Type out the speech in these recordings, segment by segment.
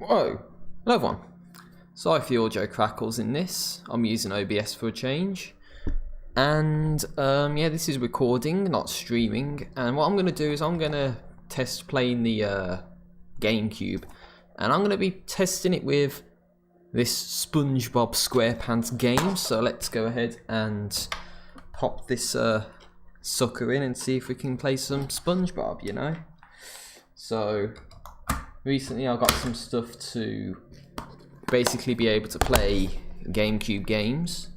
Whoa, hello everyone. Sorry for the audio crackles in this. I'm using OBS for a change. And yeah, this is recording, not streaming. And what I'm going to do is I'm going to test playing the GameCube. And I'm going to be testing it with this Spongebob Squarepants game. So let's go ahead and pop this sucker in and see if we can play some Spongebob, you know. So recently I got some stuff to basically be able to play GameCube games,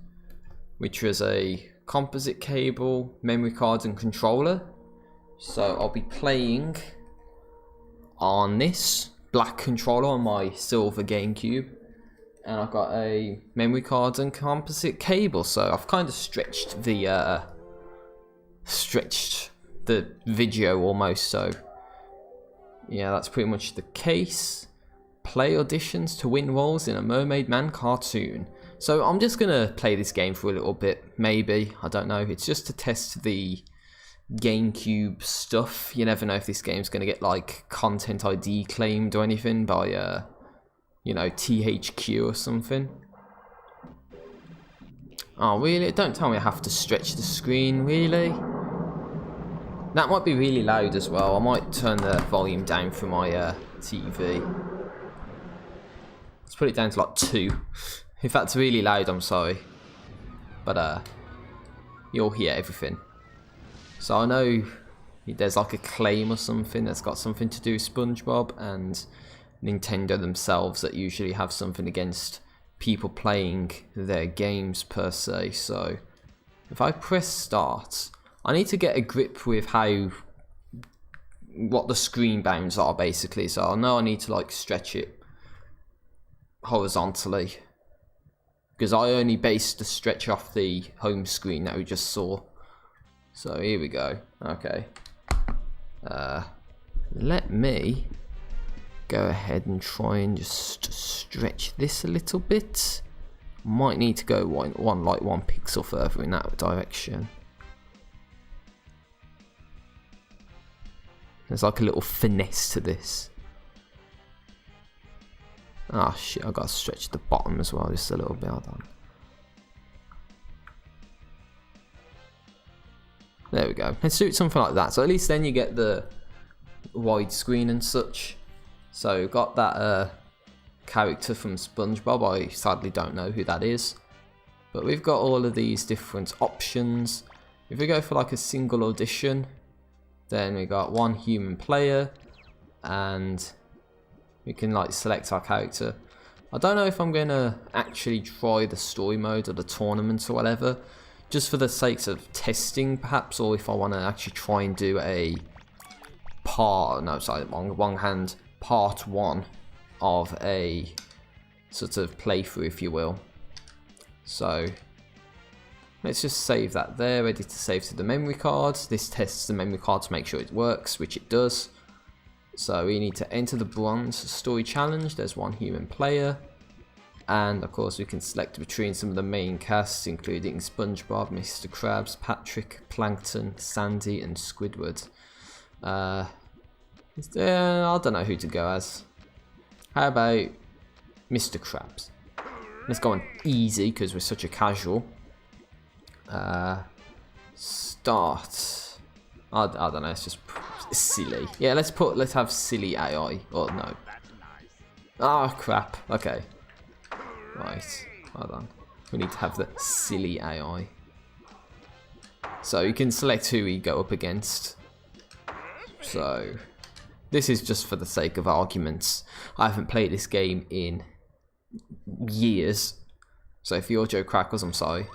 which was a composite cable, memory card and controller. So I'll be playing on this black controller on my silver GameCube, and I've got a memory card and composite cable. So I've kind of stretched the video almost. So yeah, that's pretty much the case. Play auditions to win roles in a Mermaid Man cartoon. So I'm just gonna play this game for a little bit, maybe, I don't know. It's just to test the GameCube stuff. You never know if this game's gonna get like content ID claimed or anything by you know, THQ or something. Oh really? Don't tell me I have to stretch the screen, really? That might be really loud as well. I might turn the volume down for my TV. Let's put it down to like 2. If that's really loud, I'm sorry. But you'll hear everything. So I know there's like a claim or something that's got something to do with SpongeBob, and Nintendo themselves that usually have something against people playing their games per se. So if I press start, I need to get a grip with what the screen bounds are basically. So I know I need to like stretch it horizontally, because I only based the stretch off the home screen that we just saw. So here we go. Okay. Let me go ahead and try and just stretch this a little bit. Might need to go one pixel further in that direction. There's like a little finesse to this. Ah shit, I gotta stretch the bottom as well, just a little bit. Hold on. There we go. Let's do something like that. So at least then you get the widescreen and such. So got that character from SpongeBob. I sadly don't know who that is. But we've got all of these different options. If we go for like a single audition, then we got one human player, and we can like select our character. I don't know if I'm gonna actually try the story mode or the tournament or whatever, just for the sake of testing perhaps, or if I want to actually try and do a part 1 of a sort of playthrough, if you will. So let's just save that there, ready to save to the memory card. This tests the memory card to make sure it works, which it does. So we need to enter the bronze story challenge. There's one human player. And of course we can select between some of the main casts, including SpongeBob, Mr. Krabs, Patrick, Plankton, Sandy and Squidward. I don't know who to go as. How about Mr. Krabs? Let's go on easy because we're such a casual. Start. I don't know, it's just silly. Yeah, let's have silly AI. Oh no. Oh crap. Okay. Right. Hold on. We need to have the silly AI. So you can select who we go up against. So this is just for the sake of arguments. I haven't played this game in years. So if the audio crackles, I'm sorry.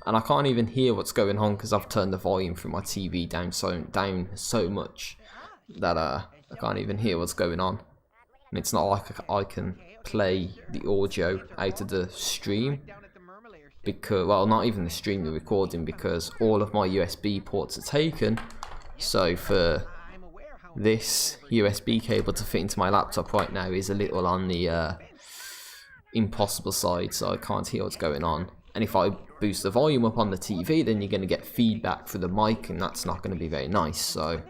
And I can't even hear what's going on because I've turned the volume from my TV down so much that I can't even hear what's going on. And it's not like I can play the audio out of the stream, because, well, not even the stream, the recording, because all of my USB ports are taken. So for this USB cable to fit into my laptop right now is a little on the impossible side, so I can't hear what's going on. And if I boost the volume up on the TV, then you're going to get feedback through the mic, and that's not going to be very nice. So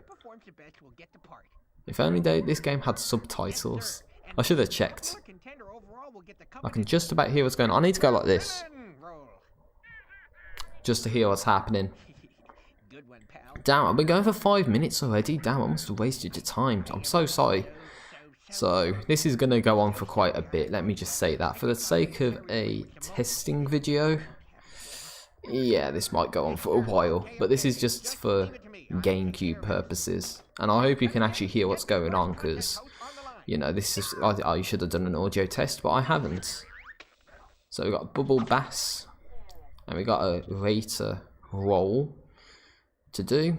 if only this game had subtitles. I should have checked. I can just about hear what's going on. I need to go like this. Just to hear what's happening. Damn, I've been going for 5 minutes already. Damn, I must have wasted your time. I'm so sorry. So, this is going to go on for quite a bit. Let me just say that. For the sake of a testing video, yeah, this might go on for a while. But this is just for GameCube purposes. And I hope you can actually hear what's going on, because, you know, this is... I should have done an audio test, but I haven't. So, we've got Bubble Bass. And we got a Rater roll to do.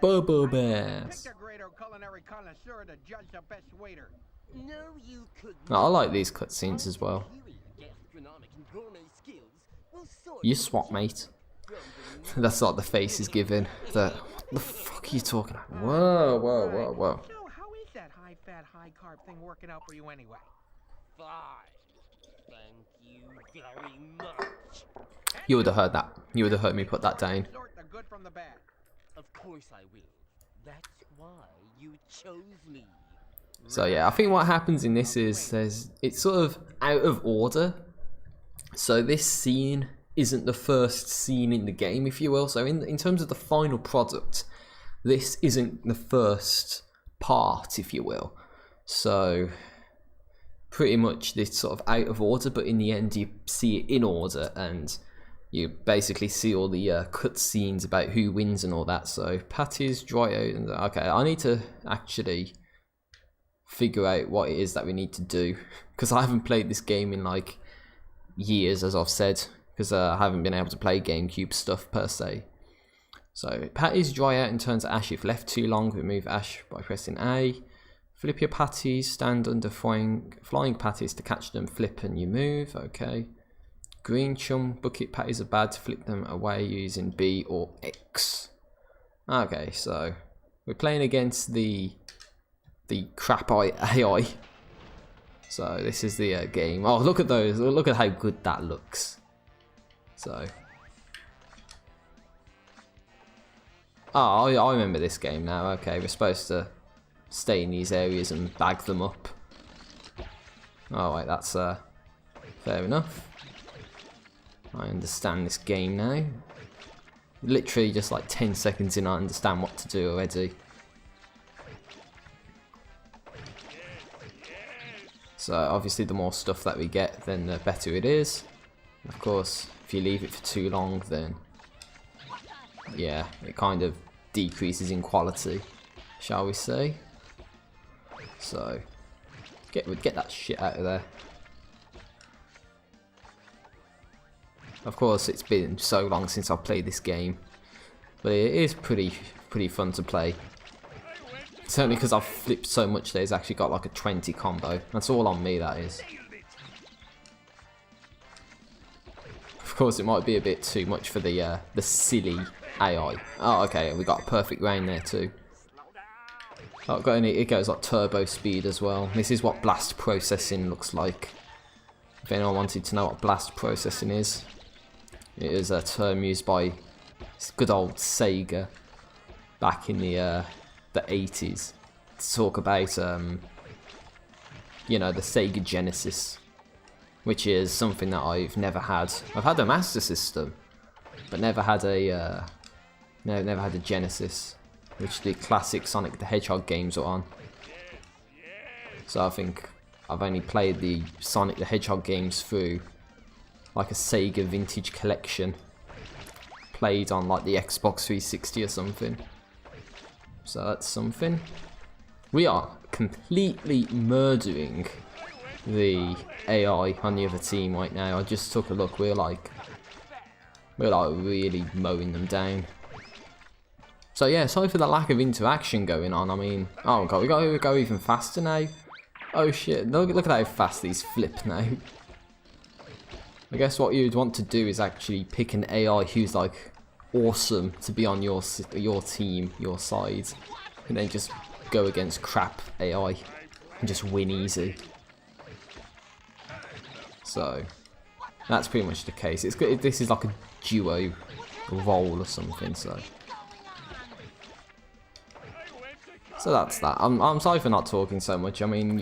Bubble Bass. I like these cutscenes as well. You swap, mate. That's like the face is given. What the fuck are you talking about? Whoa, whoa, whoa, whoa. So how is that high-fat, high-carb thing working out for you anyway? Fine. Thank you very much. You would have heard that. You would have heard me put that down. Sort the good from the bad. Of course I will. That's why you chose me. So yeah, I think what happens in this is it's sort of out of order. So this scene isn't the first scene in the game, if you will. So in terms of the final product, this isn't the first part, if you will. So pretty much this sort of out of order, but in the end you see it in order, and you basically see all the cutscenes about who wins and all that. So patties, dry out, and okay, I need to actually figure out what it is that we need to do, because I haven't played this game in like years, as I've said, because I haven't been able to play GameCube stuff per se. So patties dry out and turn to ash if left too long. Remove ash by pressing A. Flip your patties, stand under flying patties to catch them, flip and you move. Okay. Green chum bucket patties are bad, flip them away using B or X. Okay, so we're playing against the crap AI. So this is the game. Oh, look at those! Look at how good that looks. So, oh, I remember this game now. Okay, we're supposed to stay in these areas and bag them up. Oh wait, that's fair enough. I understand this game now. Literally just like 10 seconds in, I understand what to do already. So obviously the more stuff that we get, then the better it is. Of course, if you leave it for too long, then yeah, it kind of decreases in quality, shall we say. So get that shit out of there. Of course, it's been so long since I've played this game, but it is pretty fun to play. Certainly because I've flipped so much that it's actually got like a 20 combo. That's all on me, that is. Of course, it might be a bit too much for the silly AI. Oh, okay, we got a perfect round there too. Oh, it goes like turbo speed as well. This is what blast processing looks like. If anyone wanted to know what blast processing is, it is a term used by good old Sega back in the 80s to talk about you know, the Sega Genesis, which is something that I've never had. I've had a Master System, but never had a never had a Genesis, which the classic Sonic the Hedgehog games are on. So I think I've only played the Sonic the Hedgehog games through like a Sega Vintage Collection, played on like the Xbox 360 or something. So that's something. We are completely murdering the AI on the other team right now. I just took a look. We're like really mowing them down. So yeah, sorry for the lack of interaction going on. I mean, oh god, we got to go even faster now. Oh shit! Look at how fast these flip now. I guess what you'd want to do is actually pick an AI who's like awesome to be on your team, your side, and then just go against crap AI and just win easy. So that's pretty much the case. It's good. This is like a duo role or something. So So that's that. I'm sorry for not talking so much. I mean,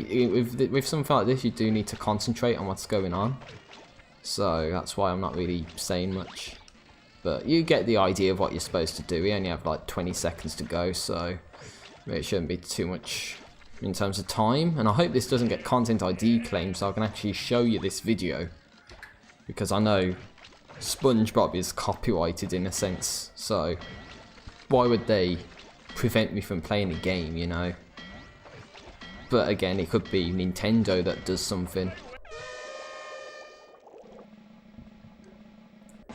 with something like this, you do need to concentrate on what's going on. So that's why I'm not really saying much. But you get the idea of what you're supposed to do. We only have like 20 seconds to go, so it shouldn't be too much in terms of time. And I hope this doesn't get content ID claimed, so I can actually show you this video. Because I know Spongebob is copyrighted in a sense, so why would they prevent me from playing the game, you know? But again, it could be Nintendo that does something.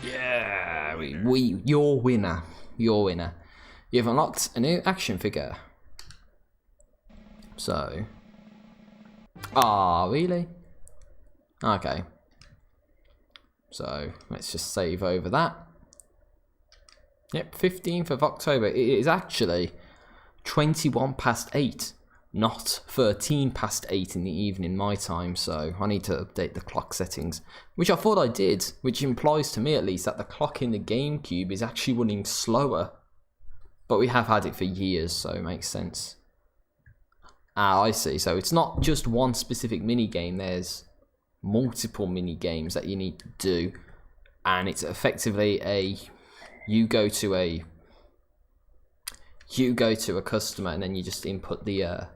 Yeah, your winner. You've unlocked a new action figure. So, really? Okay. So let's just save over that. Yep, 15th of October. It is actually 21 past 8, not 13 past 8 in the evening my time, so I need to update the clock settings, which I thought I did, which implies to me at least that the clock in the GameCube is actually running slower. But we have had it for years, so it makes sense. Ah, I see. So it's not just one specific mini-game, there's multiple mini-games that you need to do, and it's effectively you go to a customer and then you just input the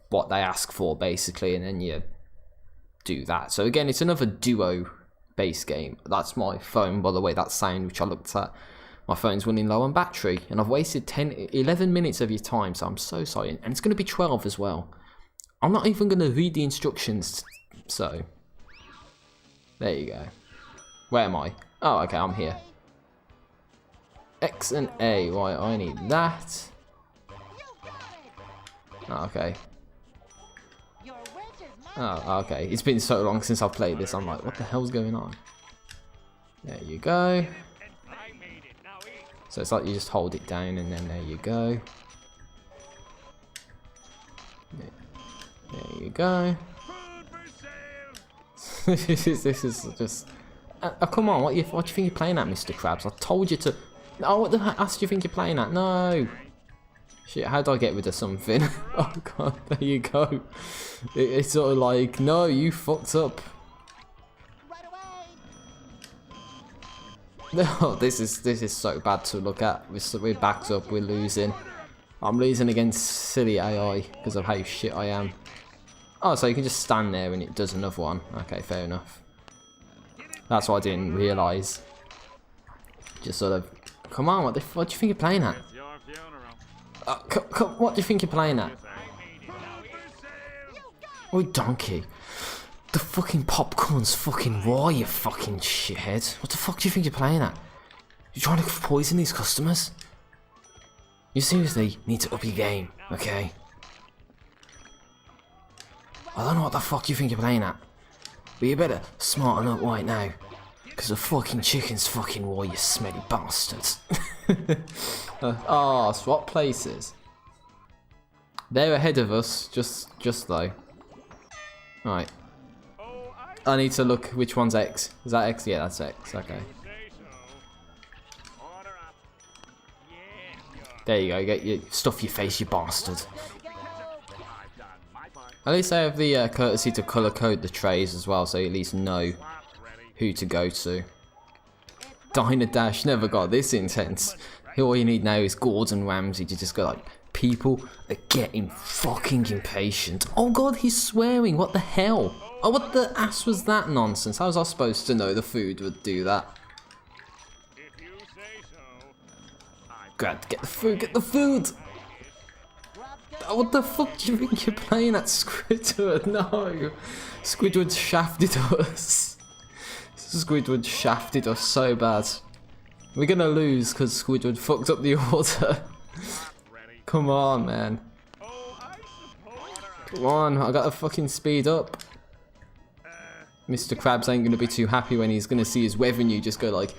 what they ask for basically, and then you do that. So again, it's another duo based game. That's my phone, by the way, that sound which I looked at. My phone's running low on battery and I've wasted 11 minutes of your time, so I'm so sorry. And it's going to be 12 as well. I'm not even going to read the instructions, so there you go. Where am I? Oh, okay, I'm here. X and A, right, I need that. Oh, okay. Oh, okay, it's been so long since I've played this, I'm like, what the hell's going on? There you go. So it's like you just hold it down and then there you go. There you go. this is just... come on, what do you think you're playing at, Mr. Krabs? I told you to... Oh, what the ass do you think you're playing at? No! Shit, how do I get rid of something? Oh god, there you go. It's sort of like, no, you fucked up. No, this is so bad to look at. We're backed up, we're losing. I'm losing against silly AI because of how shit I am. Oh, so you can just stand there and it does another one. Okay, fair enough. That's what I didn't realise. Just sort of, come on, what do you think you're playing at? What do you think you're playing at? Oh, donkey. The fucking popcorn's fucking raw, you fucking shithead. What the fuck do you think you're playing at? You trying to poison these customers? You seriously need to up your game, okay? I don't know what the fuck you think you're playing at, but you better smarten up right now, because the fucking chicken's fucking raw, you smelly bastards. Swap places. They're ahead of us, just though. Right. I need to look which one's X. Is that X? Yeah, that's X. Okay. There you go. Get your stuff your face, you bastard. At least I have the courtesy to colour code the trays as well, so you at least know who to go to. Diner Dash never got this intense. All you need now is Gordon Ramsay to just go like, people are getting fucking impatient. Oh god, he's swearing. What the hell? Oh, what the ass was that nonsense? How was I supposed to know the food would do that? Grab, get the food, get the food! Oh, what the fuck do you think you're playing at, Squidward? No! Squidward shafted us. Squidward shafted us so bad. We're gonna lose because Squidward fucked up the order. Come on, man. Come on, I gotta fucking speed up. Mr. Krabs ain't gonna be too happy when he's gonna see his revenue just go like...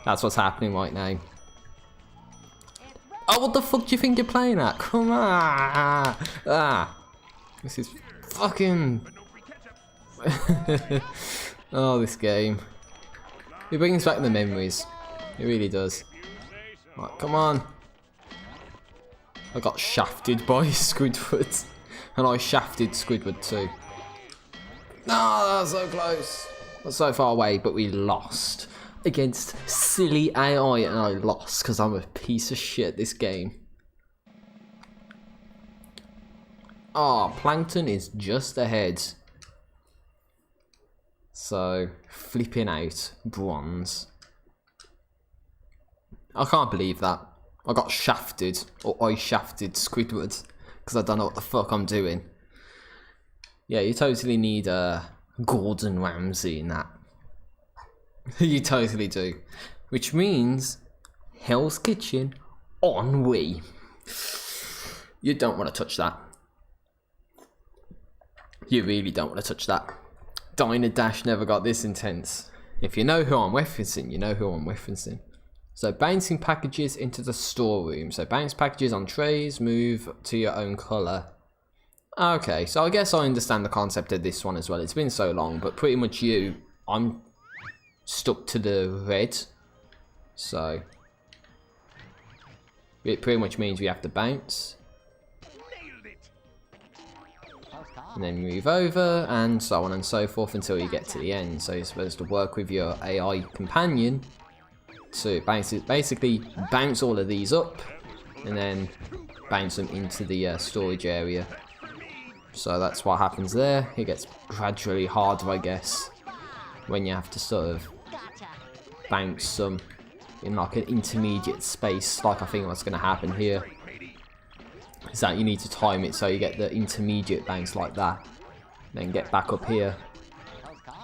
That's what's happening right now. Oh, what the fuck do you think you're playing at? Come on! This is fucking... Oh, this game. It brings back the memories. It really does. Right, come on. I got shafted by Squidward. And I shafted Squidward too. No, that was so close. That's so far away, but we lost. Against silly AI, and I lost because I'm a piece of shit at this game. Ah, Plankton is just ahead. So, flipping out bronze. I can't believe that. I got shafted, or I shafted Squidward, because I don't know what the fuck I'm doing. Yeah, you totally need Gordon Ramsay in that. You totally do. Which means Hell's Kitchen on Wii. You don't want to touch that. You really don't want to touch that. Diner Dash never got this intense. If you know who I'm referencing, you know who I'm referencing. So bouncing packages into the storeroom. So bounce packages on trays, move to your own colour. Okay, so I guess I understand the concept of this one as well. It's been so long, but pretty much I'm stuck to the red. So it pretty much means we have to bounce. And then move over, and so on and so forth until you get to the end. So you're supposed to work with your AI companion to basically bounce all of these up, and then bounce them into the storage area. So that's what happens there. It gets gradually harder, I guess, when you have to sort of bounce them in like an intermediate space, like I think what's going to happen here. Is that you need to time it so you get the intermediate bounce like that, then get back up here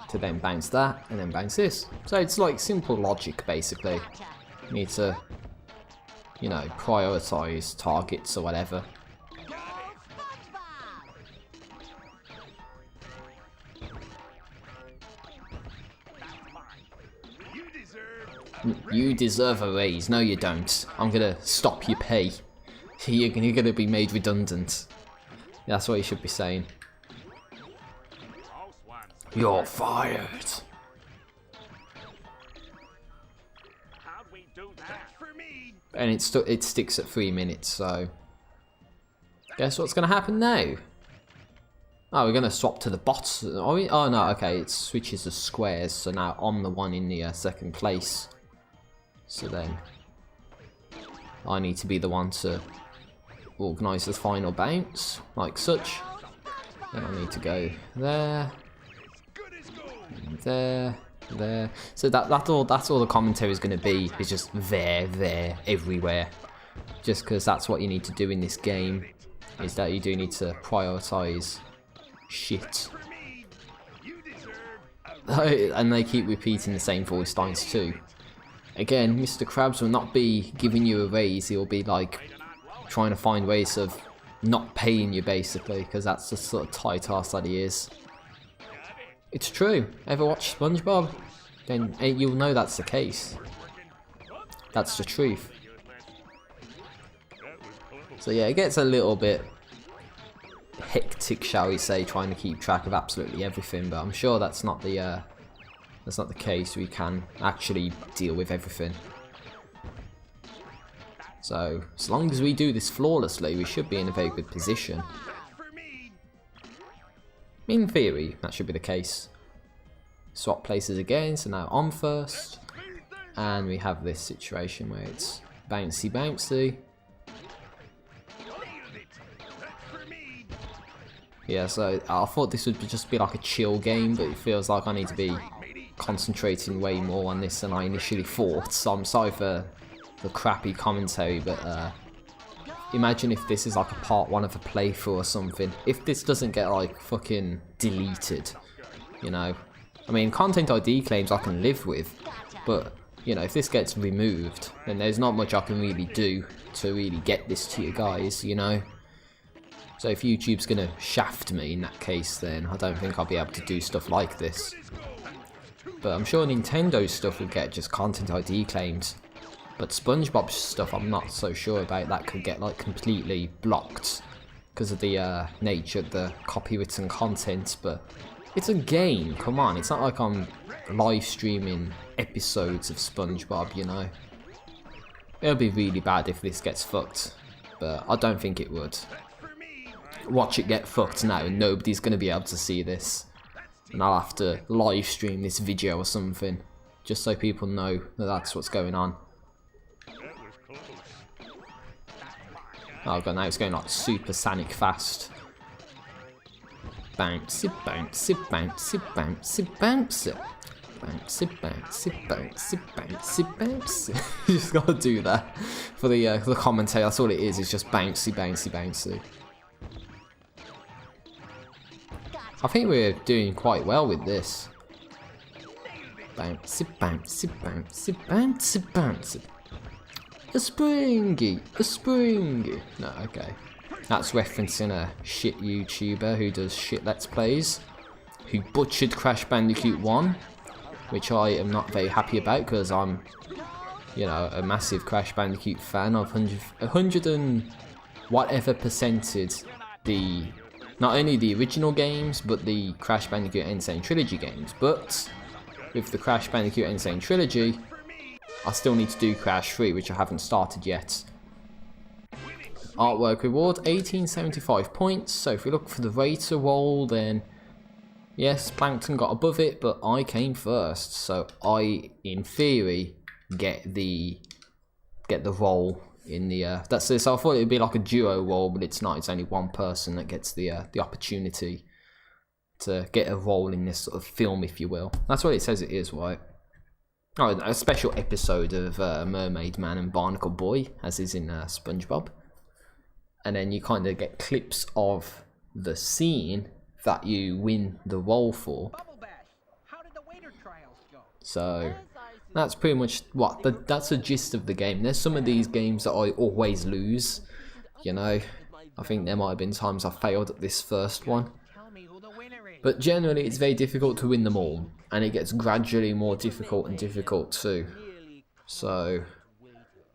to then bounce that, and then bounce this. So it's like simple logic basically. You need to, you know, prioritize targets or whatever. You deserve a raise. No, you don't. I'm gonna stop your pay. You're gonna be made redundant. That's what you should be saying. You're fired. And it sticks at 3 minutes, so guess what's gonna happen now? Oh, we're gonna swap to the bots. Are we? Oh no, okay, it switches to squares, so now I'm the one in the second place. So then I need to be the one to organise the final bounce, like such. Then I need to go there, there, there. So that's all the commentary is going to be, is just there, everywhere. Just because that's what you need to do in this game, is that you do need to prioritise shit. And they keep repeating the same voice lines too. Again, Mr. Krabs will not be giving you a raise, he'll be like trying to find ways of not paying you basically, because that's the sort of tight ass that he is. It's true. Ever watch SpongeBob? Then you'll know that's the case. That's the truth. So yeah, it gets a little bit hectic, shall we say, trying to keep track of absolutely everything, but I'm sure that's not the case. We can actually deal with everything. So, as long as we do this flawlessly, we should be in a very good position. In theory, that should be the case. Swap places again, so now I'm first. And we have this situation where it's bouncy bouncy. Yeah, so I thought this would just be like a chill game, but it feels like I need to be concentrating way more on this than I initially thought. So I'm sorry for the crappy commentary, but imagine if this is like a part 1 of a playthrough or something. If this doesn't get like fucking deleted, you know. I mean, content ID claims I can live with, but you know, if this gets removed, then there's not much I can really do to really get this to you guys, you know. So if YouTube's gonna shaft me in that case, then I don't think I'll be able to do stuff like this. But I'm sure Nintendo's stuff will get just content ID claims. But SpongeBob's stuff, I'm not so sure about. That could get like completely blocked because of the nature of the copywritten content. But it's a game, come on. It's not like I'm live streaming episodes of SpongeBob, you know. It'll be really bad if this gets fucked, but I don't think it would. Watch it get fucked now and nobody's going to be able to see this. And I'll have to live stream this video or something, just so people know that that's what's going on. Oh god, now it's going like super sonic fast. Bouncy, bouncy, bouncy, bouncy, bouncy. Bouncy, bouncy, bouncy, bouncy, bouncy. You just gotta do that for the commentary. That's all it is. It's just bouncy, bouncy, bouncy. I think we're doing quite well with this. Bouncy, bouncy, bouncy, bouncy, bouncy. A springy, a springy. No, okay. That's referencing a shit YouTuber who does shit Let's Plays, who butchered Crash Bandicoot 1, which I am not very happy about because I'm, you know, a massive Crash Bandicoot fan. I've 100 and whatever percented the, not only the original games, but the Crash Bandicoot Insane Trilogy games. But with the Crash Bandicoot Insane Trilogy, I still need to do Crash 3, which I haven't started yet. Artwork reward, 1875 points. So if we look for the Raider roll, then yes, Plankton got above it, but I came first. So I, in theory, get the roll in the. That's this. So I thought it would be like a duo roll, but it's not. It's only one person that gets the opportunity to get a role in this sort of film, if you will. That's what it says it is, right? Oh, a special episode of Mermaid Man and Barnacle Boy, as is in Spongebob. And then you kind of get clips of the scene that you win the role for. How did the waiter trials go? So that's pretty much what that's the gist of the game. There's some of these games that I always lose, you know. I think there might have been times I failed at this first one. But generally it's very difficult to win them all, and it gets gradually more difficult and difficult too. So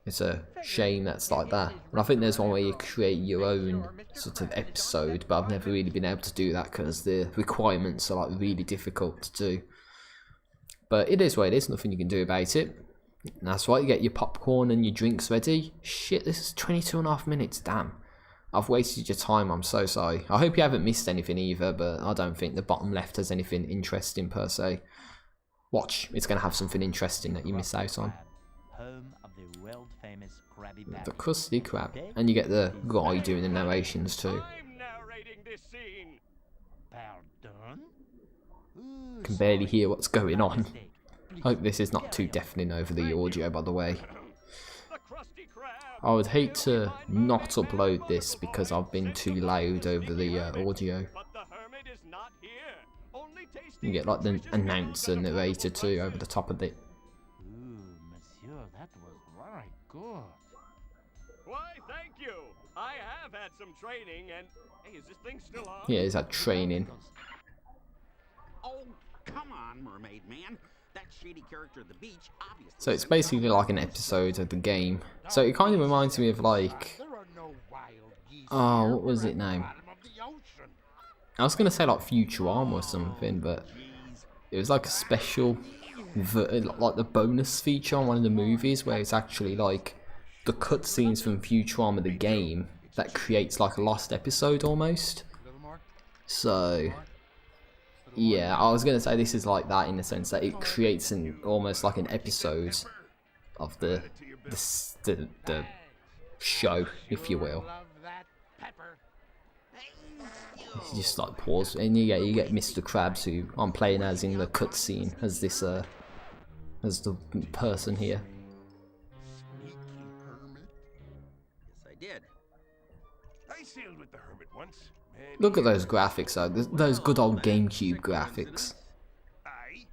it's a shame that's like that. And I think there's one where you create your own sort of episode, but I've never really been able to do that because the requirements are like really difficult to do. But it is what it is, nothing you can do about it. And that's why you get your popcorn and your drinks ready. Shit, this is 22.5 minutes, damn. I've wasted your time, I'm so sorry. I hope you haven't missed anything either, but I don't think the bottom left has anything interesting per se. Watch, it's going to have something interesting that you miss out on. Home of the world-famous Krabby The Krusty Krab. And you get the guy doing the narrations too. I'm narrating this scene. Pardon? Can barely hear what's going on. Hope this is not too deafening over the audio, by the way. The Krusty Krab. I would hate to not upload this because I've been too loud over the audio. But the hermit is not here. Only tasting You get like the announcer narrator too over the top of it. Ooh, monsieur, that was very good. Why, thank you. I have had some training and hey, is this thing still on? Yeah, he's had training. Oh, come on, Mermaid Man. That shady character at the beach, obviously. So it's basically like an episode of the game. So it kind of reminds me of like, oh, what was it now? I was gonna say like Futurama or something, but it was like a special, like the bonus feature on one of the movies where it's actually like the cutscenes from Futurama the game that creates like a lost episode almost. So yeah, I was gonna say this is like that in the sense that it creates an almost like an episode of the show, if you will. You just like pause, and you get Mr. Krabs, who I'm playing as in the cutscene as this as the person here. Sneaky hermit. Yes, I did. I sailed with the hermit once. Look at those graphics though, those good old GameCube graphics. Aye.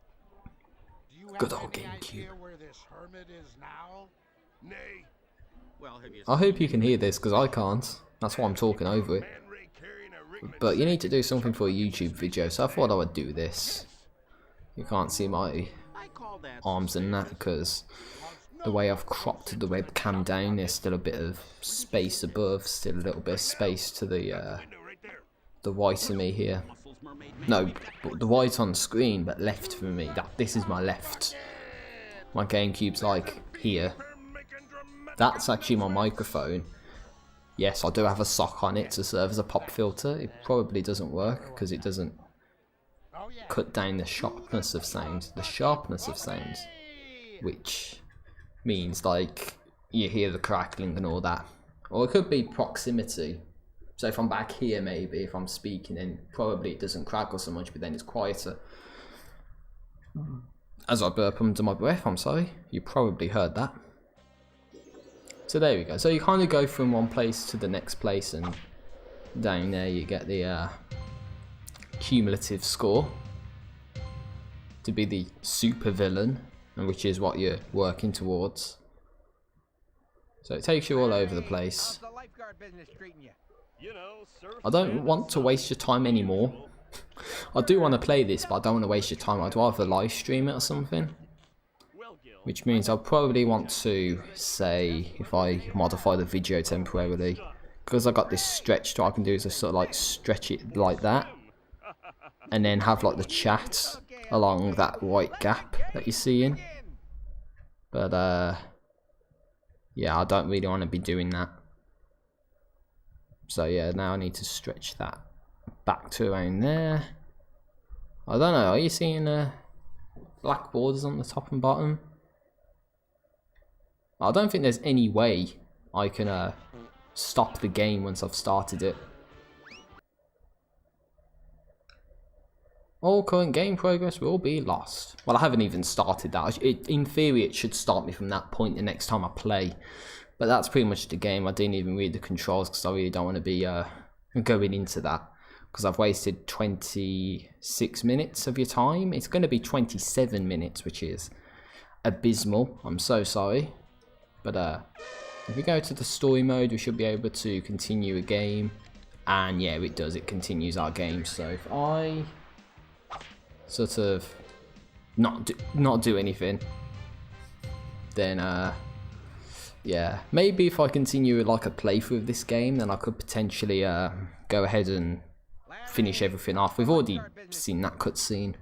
Good old GameCube. Where this hermit is now? Nay. Well, have you I hope you can hear this because I can't. That's why I'm talking over it. Man Ray carrying a ring. But you need to do something for a YouTube video, so I thought I would do this. You can't see my I call that arms and that because the way I've cropped the webcam down, there's still a bit of space above, still a little bit of space to the Window right there. right of me here. muscles, Mermaid Man. No, but the right on screen, but left for me. This is my left. My GameCube's like here. We're making dramatic that's actually my microphone. Yes, I do have a sock on it to serve as a pop filter. It probably doesn't work because it doesn't cut down the sharpness of sounds. Which means like you hear the crackling and all that. Or it could be proximity. So if I'm back here, maybe if I'm speaking, then probably it doesn't crackle so much, but then it's quieter. As I burp under my breath, I'm sorry. You probably heard that. So there we go. So you kind of go from one place to the next place, and down there you get the cumulative score to be the super villain, and which is what you're working towards. So it takes you all over the place. How's the lifeguard business treating you? You know, surf I don't want to waste your time anymore. I do want to play this, but I don't want to waste your time. I'd rather live stream it or something. Well, Gil, Which means I'll probably want to say, if I modify the video temporarily, because I got this stretch, what I can do is just sort of like stretch it like that, and then have like the chat along that white gap that you're seeing. But yeah, I don't really want to be doing that. So yeah, now I need to stretch that back to around there. I don't know, are you seeing black borders on the top and bottom? I don't think there's any way I can stop the game once I've started it. All current game progress will be lost. Well, I haven't even started that. In theory, it should start me from that point the next time I play. But that's pretty much the game. I didn't even read the controls because I really don't want to be going into that. Because I've wasted 26 minutes of your time. It's going to be 27 minutes, which is abysmal. I'm so sorry. But if we go to the story mode, we should be able to continue a game. And yeah, it does. It continues our game. So if I sort of not do anything, then yeah, maybe if I continue like a playthrough of this game, then I could potentially go ahead and finish everything off. We've already seen that cutscene,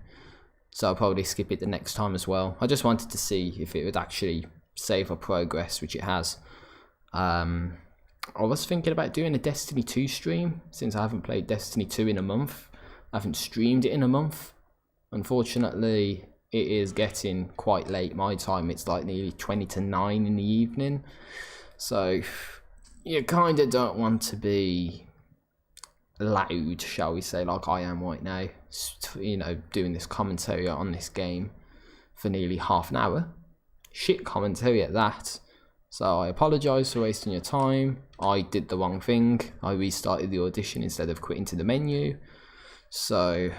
so I'll probably skip it the next time as well. I just wanted to see if it would actually save our progress, which it has. I was thinking about doing a Destiny 2 stream, since I haven't played Destiny 2 in a month. I haven't streamed it in a month. Unfortunately, it is getting quite late my time. It's like nearly 20 to 9 in the evening. So you kind of don't want to be loud, shall we say, like I am right now. You know, doing this commentary on this game for nearly half an hour. Shit commentary at that. So I apologise for wasting your time. I did the wrong thing. I restarted the audition instead of quitting to the menu. So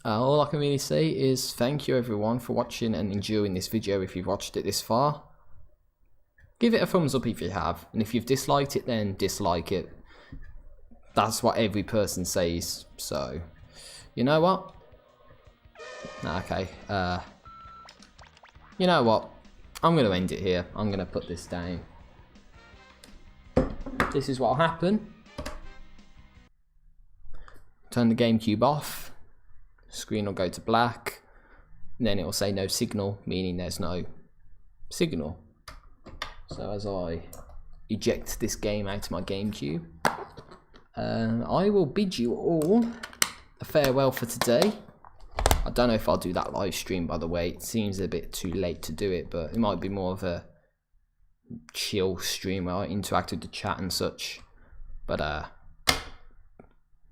all I can really say is thank you everyone for watching and enjoying this video if you've watched it this far. Give it a thumbs up if you have, and if you've disliked it, then dislike it. That's what every person says, so you know what? Okay, you know what? I'm going to end it here. I'm going to put this down. This is what will happen. Turn the GameCube off. Screen will go to black, and then it will say no signal, meaning there's no signal. So as I eject this game out of my GameCube, I will bid you all a farewell for today. I don't know if I'll do that live stream, by the way. It seems a bit too late to do it, but it might be more of a chill stream where I interact with the chat and such. But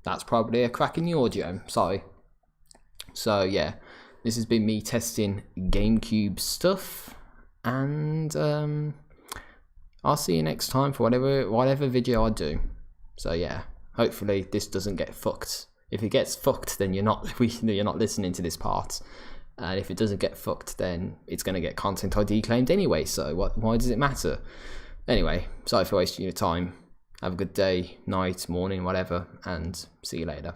that's probably a crack in the audio, sorry. So yeah, this has been me testing GameCube stuff, and I'll see you next time for whatever video I do. So yeah, hopefully this doesn't get fucked. If it gets fucked, then you're not listening to this part, and if it doesn't get fucked, then it's going to get content ID claimed anyway. So why does it matter? Anyway, sorry for wasting your time. Have a good day, night, morning, whatever, and see you later.